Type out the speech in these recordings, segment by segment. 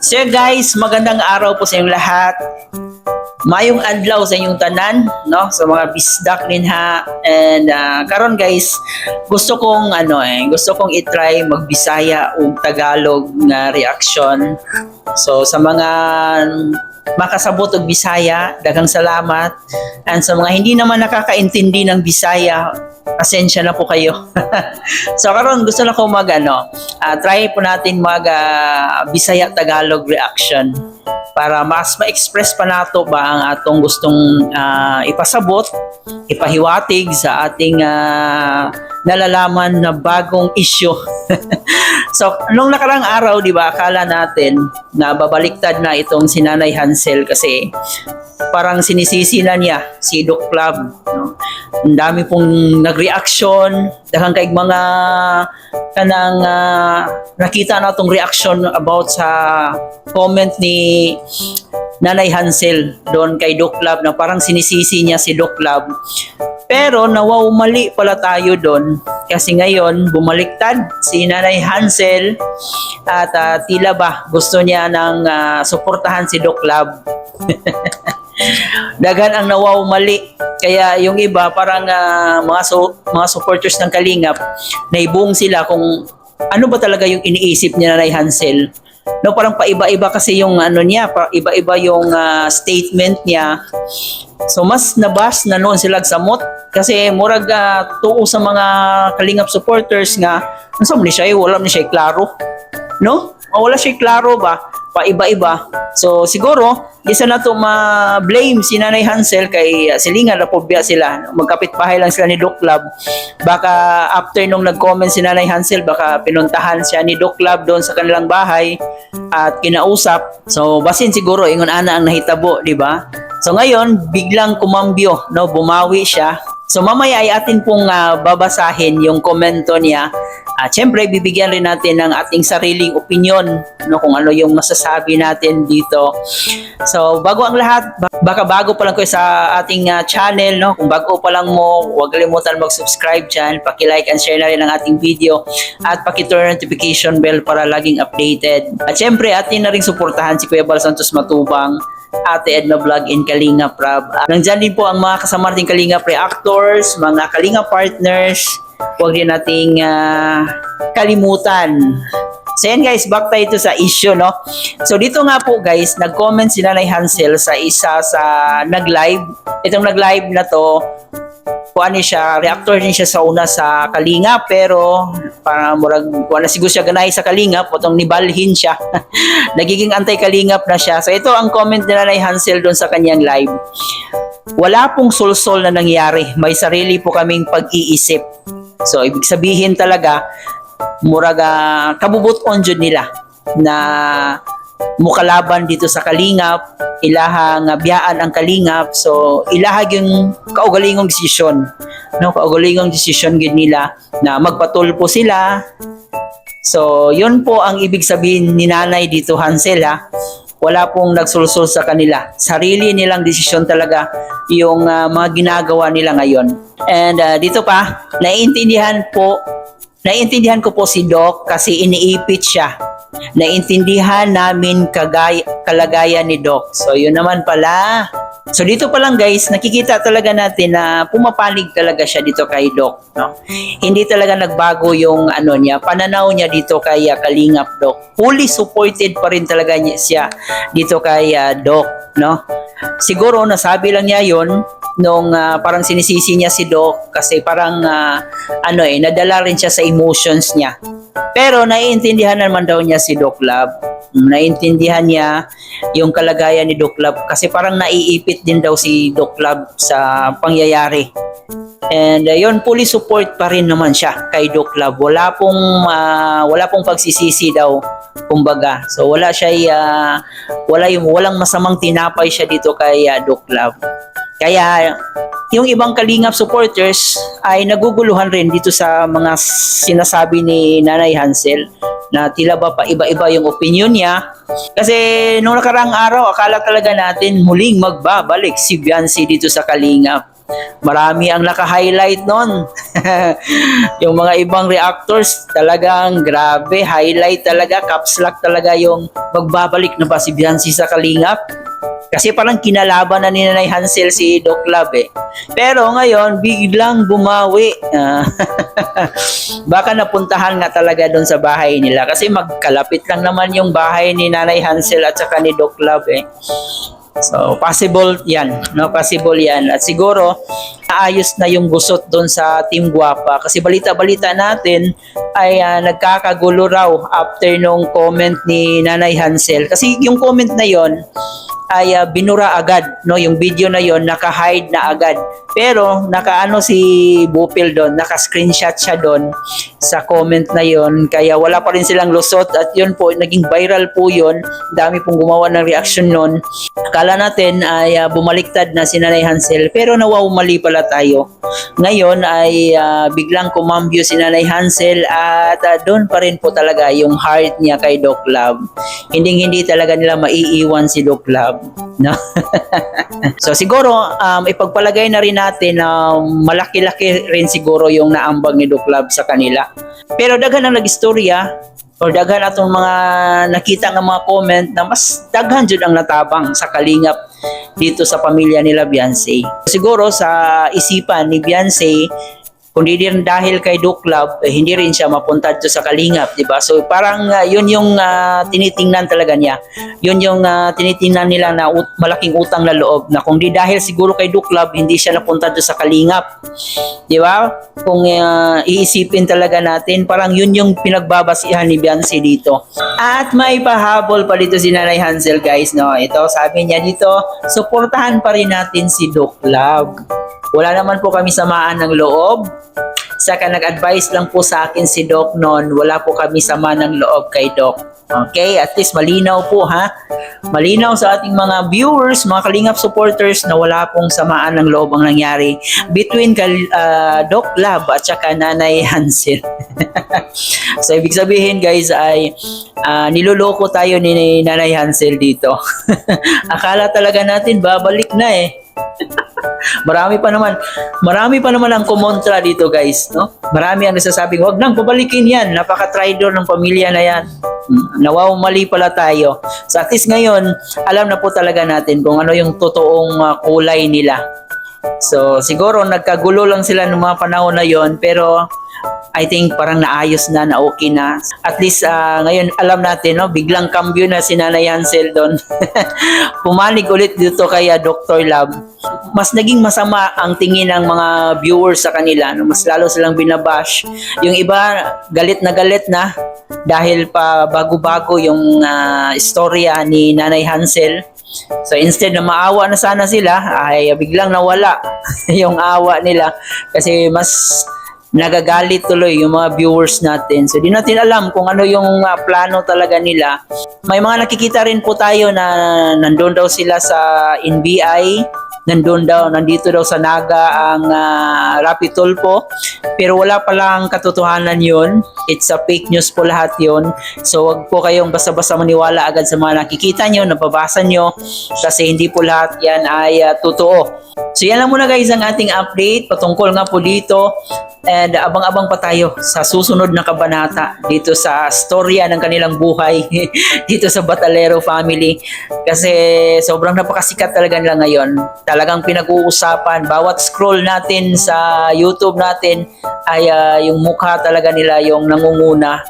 So guys, magandang araw po sa inyong lahat. Mayong adlaw sa inyong tanan, no? Sa mga bisdak ninha. And karon guys, gusto kong i-try magbisaya o Tagalog nga reaction. So sa mga makasabot og Bisaya, daghang salamat. And sa mga hindi naman nakakaintindi ng Bisaya, pasensya na po kayo. So karon gusto na ko try po natin mag Bisaya Tagalog reaction para mas ma-express pa nato ba ang atong gustong ipasabot, ipahiwatig sa ating nalalaman na bagong issue. So, nung nakarang araw, di ba, akala natin na babaliktad na itong si Nanay Hansel kasi parang sinisisi na niya si Doc Club. No? Ang dami pong nag-reaction, daghang kaig mga kanang nakita na itong reaction about sa comment ni Nanay Hansel doon kay Doc Club na parang sinisisi niya si Doc Club. Pero mali pala tayo doon kasi ngayon bumaliktad si Nanay Hansel at tila ba gusto niya ng suportahan si Doc Club. Dagan ang mali. Kaya yung iba parang mga supporters ng Kalingap naibong sila kung ano ba talaga yung iniisip ni Nanay Hansel. No, parang paiba-iba kasi yung iba-iba yung statement niya. So mas nabas na noon sila samot kasi murag tuo sa mga Kalingap supporters nga unsa man ni siya wala ni siya klaro. No? Wala siya klaro ba? Paiba-iba. So siguro isa na to ma-blame si Nanay Hansel kay silingan na pobya sila. Magkapit-bahay lang sila ni Doc Club. Baka after nung nag-comment si Nanay Hansel, baka pinuntahan siya ni Doc Club doon sa kanilang bahay at kinausap. So basin siguro ingon ana ang nahitabo, di ba? So ngayon biglang kumambyo, no, bumawi siya. So mamaya ay atin pong babasahin yung komento niya. At syempre bibigyan rin natin ng ating sariling opinion, no, kung ano yung masasabi natin dito. So bago ang lahat, baka bago pa lang kayo sa ating channel, no, kung bago pa lang mo, huwag kalimutan mag-subscribe dyan, paki-like and share na rin ang ating video at paki-turn notification bell para laging updated. At syempre atin na rin suportahan si Kuya Bal Santos Matubang, Ate Edna Vlog in Kalingap Rab. Nandyan din po ang mga kasama nating Kalingap reactors, mga Kalingap partners. Huwag din nating kalimutan. So yan guys, back tayo sa issue, no? So dito nga po guys, nag-comment si Nanay Hansel sa isa sa nag-live. Itong nag-live na to, reactor din siya sa una sa Kalingap, pero parang wala siguro siya ganay sa Kalingap, potong nibalhin siya. Nagiging anti-Kalingap na siya. So ito ang comment ni Nanay Hansel doon sa kanyang live. Wala pong sulsol na nangyari. May sarili po kaming pag-iisip. So ibig sabihin talaga, kabubuton jud nila na mukalaban dito sa Kalingap, ilahang biyaan ang Kalingap. So ilahag yung kaugalingong desisyon, no, kaugalingong desisyon gid nila na magpatulpo sila. So yun po ang ibig sabihin ni Nanay dito Hansel, ha. Wala pong nagsulsul sa kanila, sarili nilang desisyon talaga yung mga ginagawa nila ngayon. And dito pa naiintindihan ko po si Doc kasi iniipit siya. Naiintindihan namin kalagayan ni Doc. So yun naman pala. So dito pa lang guys, nakikita talaga natin na pumapanig talaga siya dito kay Doc, no? Hindi talaga nagbago yung pananaw niya dito kay Kalingap Doc. Fully supported pa rin talaga siya dito kay Doc, no? Siguro nasabi lang niya yon nung parang sinisisi niya si Doc kasi parang nadala rin siya sa emotions niya. Pero naiintindihan naman daw niya si Doc Love. Naiintindihan niya yung kalagayan ni Doc Love kasi parang naiipit din daw si Doc Love sa pangyayari. And yun, fully support pa rin naman siya kay Doc Love. Wala pong pagsisisi daw, kumbaga. So walang masamang tinapay siya dito kay Doc Love. Kaya yung ibang Kalingap supporters ay naguguluhan rin dito sa mga sinasabi ni Nanay Hansel na tila ba pa iba-iba yung opinion niya. Kasi nung nakarang araw, akala talaga natin muling magbabalik si Biancy dito sa Kalingap. Marami ang naka-highlight nun. Yung mga ibang reactors, talagang grabe, highlight talaga, caps lock talaga yung magbabalik na ba si Biancy sa Kalingap. Kasi parang kinalaban na ni Nanay Hansel si Doc Love eh. Pero ngayon, biglang bumawi. Baka napuntahan nga talaga doon sa bahay nila. Kasi magkalapit lang naman yung bahay ni Nanay Hansel at saka ni Doc Love eh. So, possible yan. No? Possible yan. At siguro, naayos na yung gusot doon sa Team Guapa. Kasi balita-balita natin ay nagkakagulo raw after nung comment ni Nanay Hansel. Kasi yung comment na yon ay binura agad, no? Yung video na yon naka-hide na agad. Pero nakaano si Bupil doon, naka-screenshot siya doon sa comment na yon, kaya wala pa rin silang lusot at yun po, naging viral po yun. Dami pong gumawa ng reaction noon. Akala natin ay bumaliktad na si Nanay Hansel, pero nawawmali pala tayo. Ngayon ay biglang kumambyo si Nanay Hansel at doon pa rin po talaga yung heart niya kay Doc Love. Hindi talaga nila maiiwan si Doc Love. No? So siguro ipagpalagay na rin natin na malaki-laki rin siguro yung naambag ni Doc Love sa kanila. Pero daghan ang nag-istorya or daghan atong mga nakita ng mga comment na mas daghan jud ang natabang sa Kalingap dito sa pamilya nila Biancy. Siguro sa isipan ni Biancy, kundi din dahil kay Doc Love, hindi rin siya mapunta dito sa Kalingap, di ba? So parang yun yung tinitingnan talaga niya. Yun yung tinitingnan nila na malaking utang na loob na kung di dahil siguro kay Doc Love, hindi siya napunta dito sa Kalingap. Di ba? Kung iisipin talaga natin, parang yun yung pinagbabasihan ni Biancy dito. At may pahabol pa dito si Nanay Hansel, guys, no? Ito, sabi niya dito, suportahan pa rin natin si Doc Love. Wala naman po kami samaan ng loob. Saka nag-advise lang po sa akin si Doc noon, wala po kami sama ng loob kay Doc. Okay, at least malinaw po ha. Malinaw sa ating mga viewers, mga Kalingap supporters na wala pong samaan ng loob ang nangyari between Doc Love at saka Nanay Hansel. So ibig sabihin guys ay niloloko tayo ni Nanay Hansel dito. Akala talaga natin babalik na eh. Marami pa naman ang kumontra dito guys, no? Marami ang nagsasabing wag nang pabalikin yan, napaka-traidor ng pamilya na yan. Mali pala tayo. So at least ngayon, alam na po talaga natin kung ano yung totoong kulay nila. So siguro nagkagulo lang sila ng mga panahon na yon, pero I think parang naayos na okay na. At least ngayon alam natin, no, biglang cambio na si Nanay Hansel doon. Pumanig ulit dito kay Dr. Love. Mas naging masama ang tingin ng mga viewers sa kanila, no? Mas lalo silang binabash. Yung iba galit na dahil pa bago-bago yung istorya ni Nanay Hansel. So instead na maawa na sana sila, ay biglang nawala yung awa nila kasi mas nagagalit tuloy yung mga viewers natin. So di natin alam kung ano yung plano talaga nila. May mga nakikita rin po tayo na nandun daw sila sa NBI, nandito daw sa Naga ang Rapi Tulfo, pero wala palang katotohanan yun. It's a fake news po lahat yun. So wag po kayong basta-basta maniwala agad sa mga nakikita nyo, nababasa nyo, kasi hindi po lahat yan ay totoo. So yan lang muna guys ang ating update patungkol nga po dito, and abang-abang pa tayo sa susunod na kabanata dito sa storya ng kanilang buhay dito sa Batalero family, kasi sobrang napakasikat talaga nila ngayon. Talagang pinag-uusapan, bawat scroll natin sa YouTube natin ay yung mukha talaga nila yung nangunguna.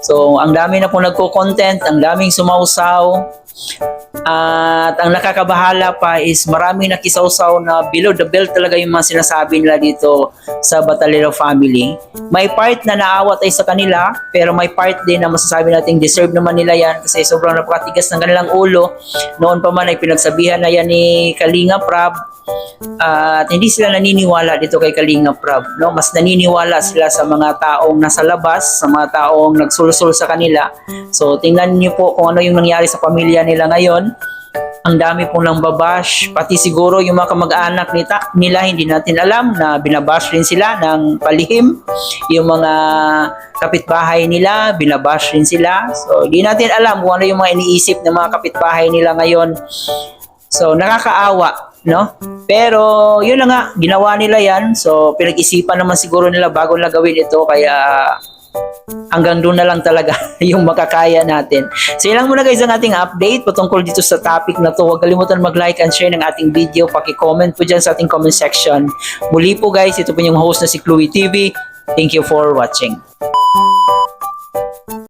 So ang dami na po nagko-content, ang daming sumausaw. At ang nakakabahala pa is maraming nakisawsaw na below the belt talaga yung mga sinasabi nila dito sa Batalero family. May part na naawa tayo sa kanila, pero may part din na masasabi natin deserve naman nila yan kasi sobrang napakatigas ng kanilang ulo. Noon pa man ay pinagsabihan na yan ni Kalinga Prab, at hindi sila naniniwala dito kay Kalinga Prab, no? Mas naniniwala sila sa mga taong nasa labas, sa mga taong nagsulsul sa kanila. So tingnan niyo po kung ano yung nangyari sa pamilya nila ngayon. Ang dami pong nang babash, pati siguro yung mga kamag-anak nila, hindi natin alam na binabash rin sila ng palihim. Yung mga kapitbahay nila, binabash rin sila. So hindi natin alam kung ano yung mga iniisip ng mga kapitbahay nila ngayon. So nakakaawa. no? Pero yun na nga, ginawa nila yan. So pinag-isipan naman siguro nila bago nila gawin ito, kaya hanggang doon na lang talaga yung makakaya natin. So yun lang muna guys ang ating update patungkol dito sa topic na to. Huwag kalimutan mag-like and share ng ating video. Paki-comment po dyan sa ating comment section. Muli po guys, ito po yung host na si Chloe TV. Thank you for watching.